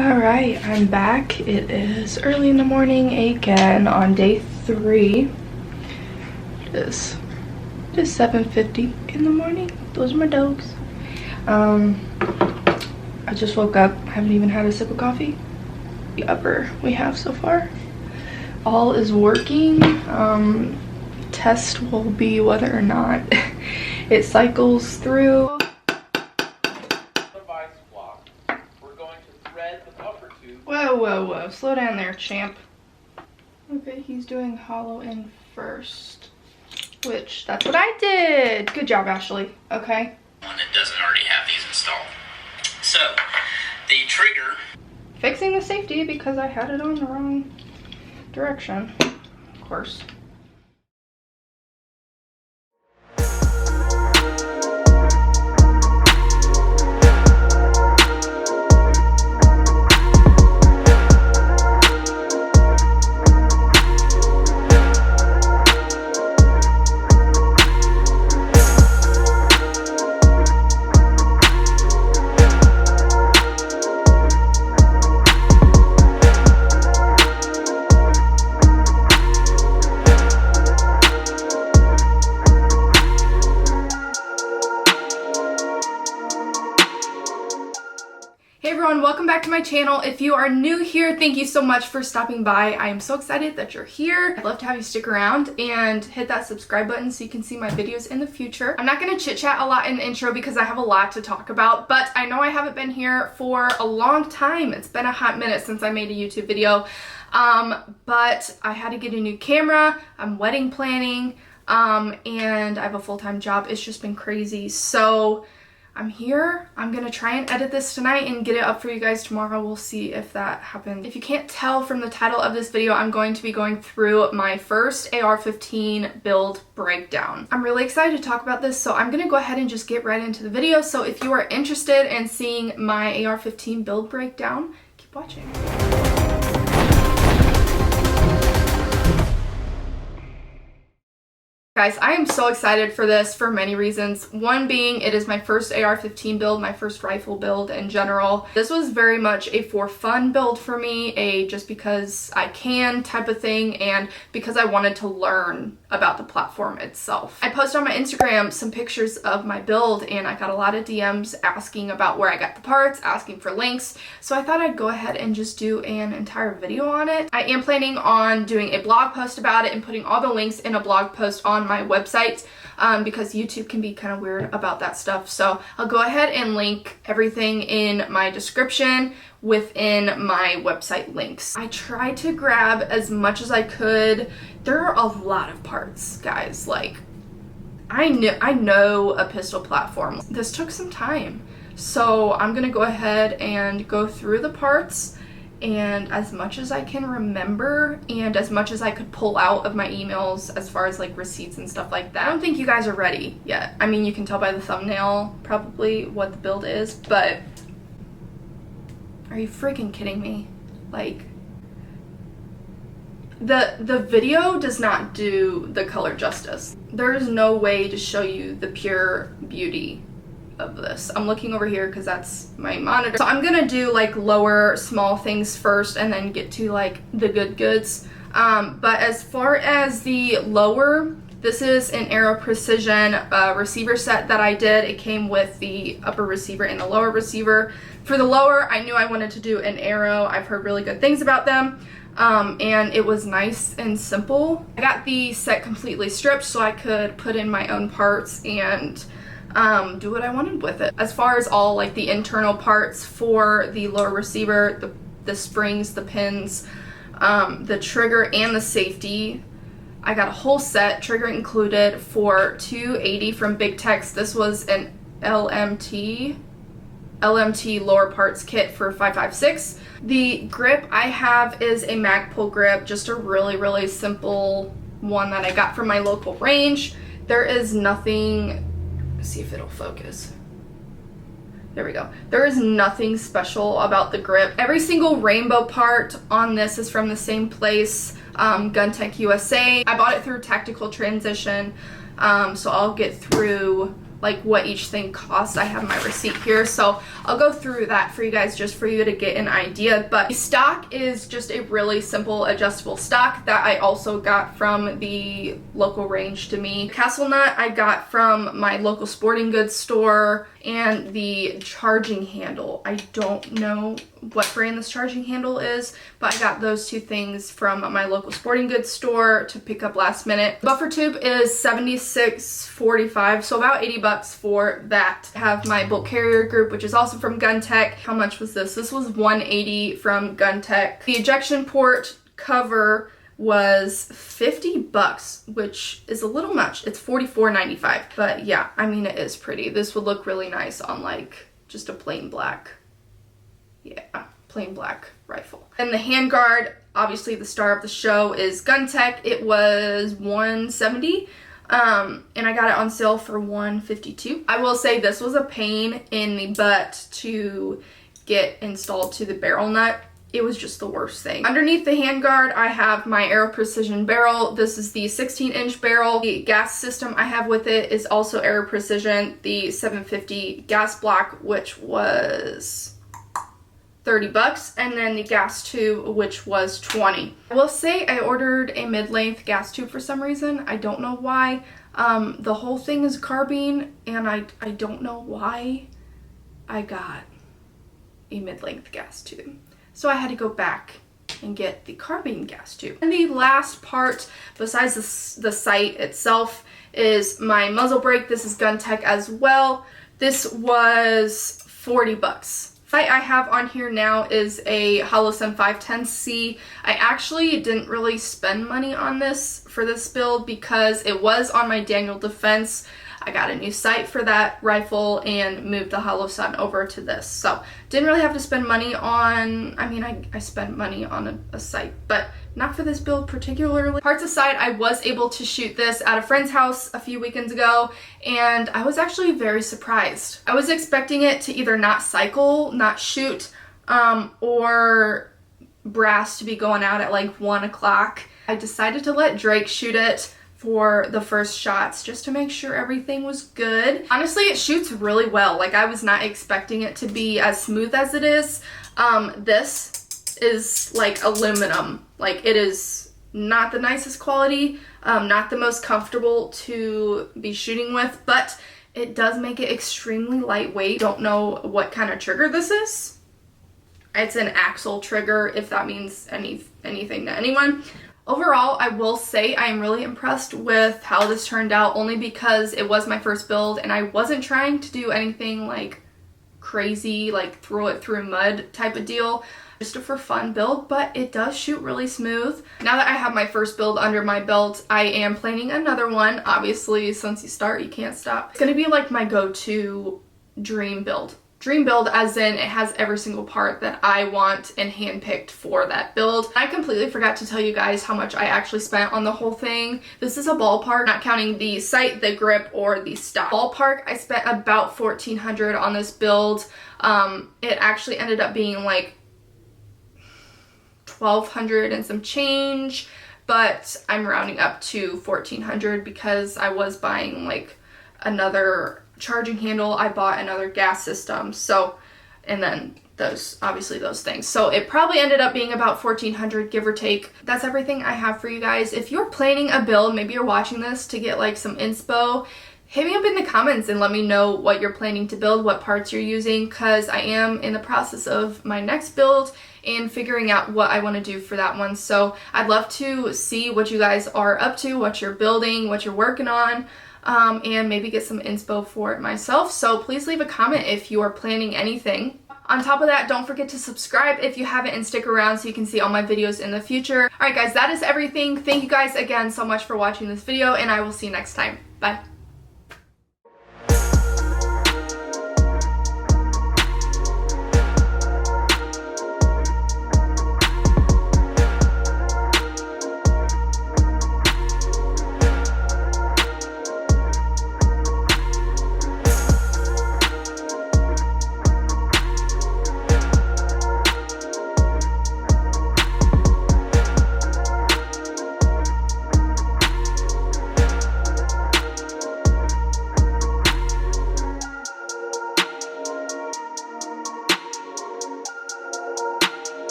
Alright, I'm back. It is early in the morning again on day 3. It is 7:50 in the morning. Those are my dogs. I just woke up. I haven't even had a sip of coffee. The upper we have so far. All is working. Test will be whether or not it cycles through. Whoa, slow down there, champ. Okay, he's doing hollow in first, which that's what I did. Good job, Ashley. Okay. One that doesn't already have these installed. So the trigger, fixing the safety because I had it on the wrong direction, of course. Hey everyone, welcome back to my channel. If you are new here, thank you so much for stopping by. I am so excited that you're here. I'd love to have you stick around and hit that subscribe button so you can see my videos in the future. I'm not going to chit chat a lot in the intro because I have a lot to talk about, but I know I haven't been here for a long time. It's been a hot minute since I made a YouTube video, but I had to get a new camera. I'm wedding planning, and I have a full-time job. It's just been crazy. So I'm here. I'm gonna try and edit this tonight and get it up for you guys tomorrow. We'll see if that happens. If you can't tell from the title of this video, I'm going to be going through my first AR15 build breakdown. I'm really excited to talk about this, so I'm gonna go ahead and just get right into the video. So if you are interested in seeing my AR15 build breakdown, keep watching. Guys, I am so excited for this for many reasons. One being it is my first AR-15 build, my first rifle build in general. This was very much a for fun build for me, a just because I can type of thing, and because I wanted to learn about the platform itself. I posted on my Instagram some pictures of my build and I got a lot of DMs asking about where I got the parts, asking for links, so I thought I'd go ahead and just do an entire video on it. I am planning on doing a blog post about it and putting all the links in a blog post on my website, because YouTube can be kind of weird about that stuff. So I'll go ahead and link everything in my description within my website links. I tried to grab as much as I could. There are a lot of parts, guys. Like, I know a pistol platform. This took some time. So I'm gonna go ahead and go through the parts, and as much as I can remember and as much as I could pull out of my emails as far as like receipts and stuff like that. I don't think you guys are ready yet. I mean, you can tell by the thumbnail probably what the build is, but are you freaking kidding me? Like, the video does not do the color justice. There is no way to show you the pure beauty of this. I'm looking over here because that's my monitor. So I'm gonna do like lower small things first and then get to like the good goods. But as far as the lower, this is an AERO Precision receiver set that I did. It came with the upper receiver and the lower receiver. For the lower, I knew I wanted to do an AERO. I've heard really good things about them. And it was nice and simple. I got the set completely stripped so I could put in my own parts and do what I wanted with it. As far as all like the internal parts for the lower receiver, the springs, the pins, the trigger, and the safety, I got a whole set, trigger included, for $280 from Big Tex. This was an LMT lower parts kit for $556. The grip I have is a Magpul grip, just a really simple one that I got from my local range. There is nothing, see if it'll focus. There we go. There is nothing special about the grip. Every single rainbow part on this is from the same place, GunTech USA. I bought it through Tactical Transition, so I'll get through like what each thing cost. I have my receipt here, so I'll go through that for you guys just for you to get an idea. But the stock is just a really simple adjustable stock that I also got from the local range to me. Castle nut I got from my local sporting goods store, and the charging handle, I don't know what brand this charging handle is, but I got those two things from my local sporting goods store to pick up last minute. Buffer tube is $76.45, so about 80 bucks for that. I have my bolt carrier group, which is also from Gun Tech. How much was this? This was $180 from Gun Tech. The ejection port cover was 50 bucks, which is a little much. It's $44.95, but yeah, I mean, it is pretty. This would look really nice on like just a plain black, yeah, plain black rifle. And the handguard, obviously the star of the show, is Gun Tech. It was $170, and I got it on sale for $152. I will say this was a pain in the butt to get installed to the barrel nut. It was just the worst thing. Underneath the handguard, I have my AERO Precision barrel. This is the 16-inch barrel. The gas system I have with it is also AERO Precision, the 750 gas block, which was 30 bucks, and then the gas tube, which was 20. I will say I ordered a mid-length gas tube for some reason. I don't know why. The whole thing is carbine, and I don't know why I got a mid-length gas tube. So I had to go back and get the carbine gas tube. And the last part, besides the sight itself, is my muzzle brake. This is Gun Tech as well. This was 40 bucks. Sight I have on here now is a Holosun 510C. I actually didn't really spend money on this for this build because it was on my Daniel Defense. I got a new sight for that rifle and moved the Holosun over to this. So didn't really have to spend money on, I mean, I spent money on a sight, but not for this build particularly. Parts aside, I was able to shoot this at a friend's house a few weekends ago, and I was actually very surprised. I was expecting it to either not cycle, not shoot, or brass to be going out at like 1 o'clock. I decided to let Drake shoot it for the first shots just to make sure everything was good. Honestly, it shoots really well. Like, I was not expecting it to be as smooth as it is. This is like aluminum. Like, it is not the nicest quality, not the most comfortable to be shooting with, but it does make it extremely lightweight. Don't know what kind of trigger this is. It's an axle trigger, if that means anything to anyone. Overall, I will say I am really impressed with how this turned out, only because it was my first build and I wasn't trying to do anything like crazy, like throw it through mud type of deal. Just a for fun build, but it does shoot really smooth. Now that I have my first build under my belt, I am planning another one. Obviously, since you start, you can't stop. It's gonna be like my go-to dream build. Dream build as in it has every single part that I want and handpicked for that build. I completely forgot to tell you guys how much I actually spent on the whole thing. This is a ballpark, not counting the sight, the grip, or the stock. Ballpark, I spent about $1,400 on this build. It actually ended up being like $1,200 and some change, but I'm rounding up to $1,400 because I was buying like another charging handle, I bought another gas system, so, and then those, obviously those things. So it probably ended up being about $1,400, give or take. That's everything I have for you guys. If you're planning a build, maybe you're watching this to get like some inspo, hit me up in the comments and let me know what you're planning to build, what parts you're using, because I am in the process of my next build and figuring out what I want to do for that one. So I'd love to see what you guys are up to, what you're building, what you're working on, and maybe get some inspo for it myself. So please leave a comment if you are planning anything. On top of that, don't forget to subscribe if you haven't and stick around so you can see all my videos in the future. Alright guys, that is everything. Thank you guys again so much for watching this video, and I will see you next time. Bye.